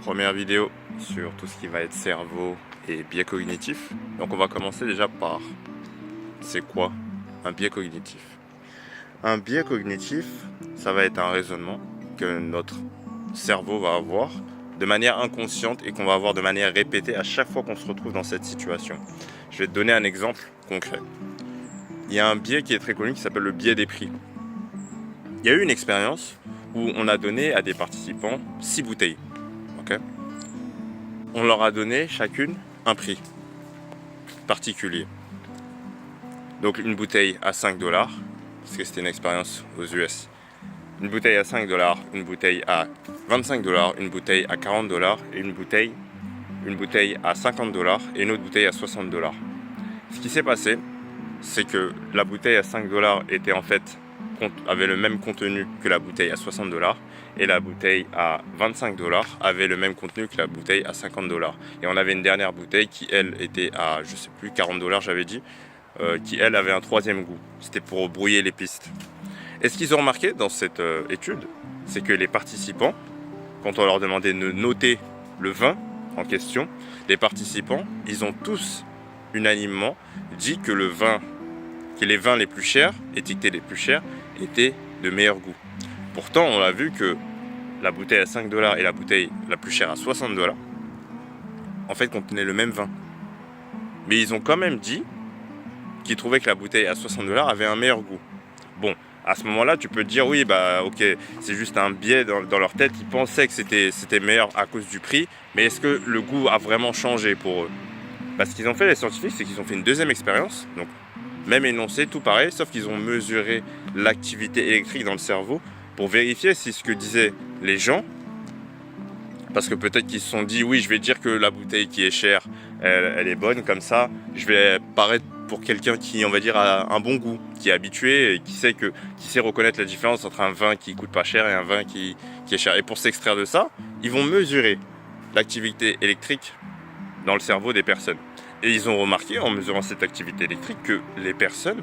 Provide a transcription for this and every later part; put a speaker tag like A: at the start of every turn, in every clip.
A: Première vidéo sur tout ce qui va être cerveau et biais cognitif. Donc on va commencer déjà par c'est quoi un biais cognitif? Un biais cognitif, ça va être un raisonnement que notre cerveau va avoir de manière inconsciente et qu'on va avoir de manière répétée à chaque fois qu'on se retrouve dans cette situation. Je vais te donner un exemple concret. Il y a un biais qui est très connu qui s'appelle le biais des prix. Il y a eu une expérience où on a donné à des participants 6 bouteilles. Okay. On leur a donné chacune un prix particulier. Donc une bouteille à 5 $, parce que c'était une expérience aux US. Une bouteille à 5 $, une bouteille à 25 $, une bouteille à 40 $ et une bouteille à 50 $ et une autre bouteille à 60 $. Ce qui s'est passé, c'est que la bouteille à 5 $ était en fait avait le même contenu que la bouteille à 60 $ et la bouteille à 25 $ avait le même contenu que la bouteille à 50 $. Et on avait une dernière bouteille qui elle était à je sais plus 40 $ j'avais dit, qui elle avait un troisième goût. C'était pour brouiller les pistes. Et ce qu'ils ont remarqué dans cette étude, c'est que les participants, quand on leur demandait de noter le vin en question, les participants, ils ont tous unanimement dit que les vins les plus chers, étiquetés les plus chers, étaient de meilleur goût. Pourtant, on a vu que la bouteille à 5 $ et la bouteille la plus chère à 60 $, en fait, contenaient le même vin. Mais ils ont quand même dit qu'ils trouvaient que la bouteille à 60 $ avait un meilleur goût. Bon, à ce moment-là, tu peux te dire, oui, bah ok, c'est juste un biais dans leur tête. Ils pensaient que c'était meilleur à cause du prix, mais est-ce que le goût a vraiment changé pour eux? Parce qu'ils ont fait, les scientifiques, c'est qu'ils ont fait une deuxième expérience, donc même énoncé, tout pareil, sauf qu'ils ont mesuré l'activité électrique dans le cerveau pour vérifier si ce que disaient les gens, parce que peut-être qu'ils se sont dit, oui, je vais dire que la bouteille qui est chère, elle est bonne, comme ça, je vais paraître pour quelqu'un qui, on va dire, a un bon goût, qui est habitué et qui sait reconnaître la différence entre un vin qui coûte pas cher et un vin qui est cher. Et pour s'extraire de ça, ils vont mesurer l'activité électrique dans le cerveau des personnes. Et ils ont remarqué, en mesurant cette activité électrique, que les personnes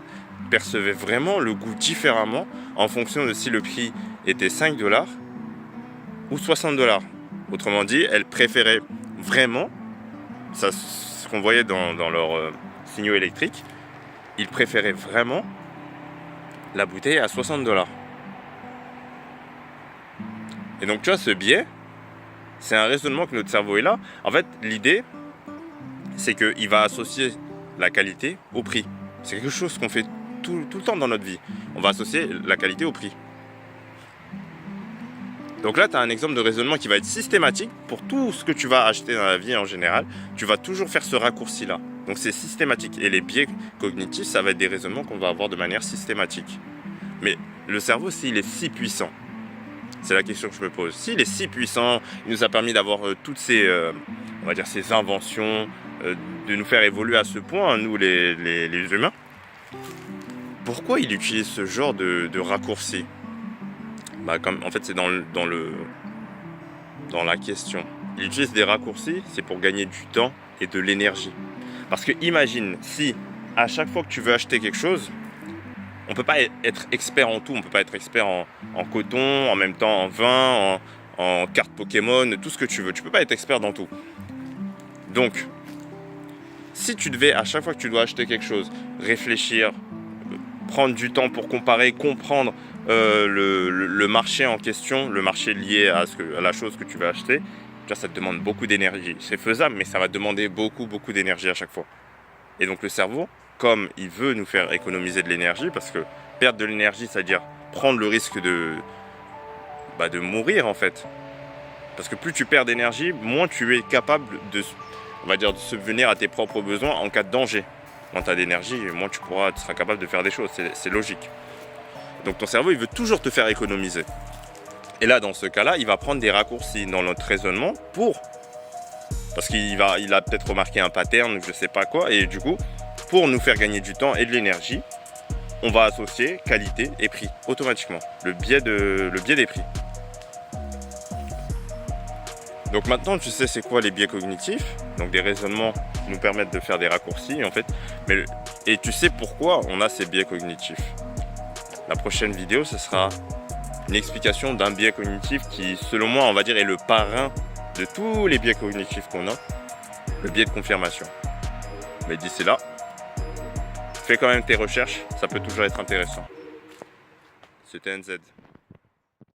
A: percevaient vraiment le goût différemment en fonction de si le prix était 5 $ ou 60 $. Autrement dit, elles préféraient vraiment, ça, ce qu'on voyait dans leurs signaux électriques, ils préféraient vraiment la bouteille à 60 $. Et donc tu vois, ce biais, c'est un raisonnement que notre cerveau est là. En fait, l'idée, c'est qu'il va associer la qualité au prix. C'est quelque chose qu'on fait tout le temps dans notre vie. On va associer la qualité au prix. Donc là, tu as un exemple de raisonnement qui va être systématique pour tout ce que tu vas acheter dans la vie en général. Tu vas toujours faire ce raccourci-là. Donc c'est systématique. Et les biais cognitifs, ça va être des raisonnements qu'on va avoir de manière systématique. Mais le cerveau, s'il est si puissant, c'est la question que je me pose. S'il est si puissant, il nous a permis d'avoir toutes ces, on va dire, ces inventions, de nous faire évoluer à ce point, nous les humains, pourquoi il utilise ce genre de raccourci? Bah, en fait, c'est dans la question. Il utilise des raccourcis, c'est pour gagner du temps et de l'énergie. Parce que imagine, si à chaque fois que tu veux acheter quelque chose, on ne peut pas être expert en tout, on ne peut pas être expert en coton, en même temps en vin, en cartes Pokémon, tout ce que tu veux. Tu ne peux pas être expert dans tout. Donc, si tu devais, à chaque fois que tu dois acheter quelque chose, réfléchir, prendre du temps pour comparer, comprendre le marché en question, le marché lié à la chose que tu vas acheter, ça te demande beaucoup d'énergie. C'est faisable, mais ça va te demander beaucoup d'énergie à chaque fois. Et donc le cerveau, comme il veut nous faire économiser de l'énergie, parce que perdre de l'énergie, c'est-à-dire prendre le risque de mourir en fait. Parce que plus tu perds d'énergie, moins tu es capable de subvenir à tes propres besoins en cas de danger. Quand tu as d'énergie, moins tu seras capable de faire des choses, c'est logique. Donc ton cerveau, il veut toujours te faire économiser. Et là, dans ce cas-là, il va prendre des raccourcis dans notre raisonnement parce qu'il a peut-être remarqué un pattern, je sais pas quoi, et du coup, pour nous faire gagner du temps et de l'énergie, on va associer qualité et prix automatiquement. Le biais des prix. Donc maintenant, tu sais c'est quoi les biais cognitifs. Donc des raisonnements nous permettent de faire des raccourcis en fait. Et tu sais pourquoi on a ces biais cognitifs. La prochaine vidéo, ce sera une explication d'un biais cognitif qui, selon moi, on va dire, est le parrain de tous les biais cognitifs qu'on a, le biais de confirmation. Mais d'ici là, fais quand même tes recherches, ça peut toujours être intéressant. C'était NZ.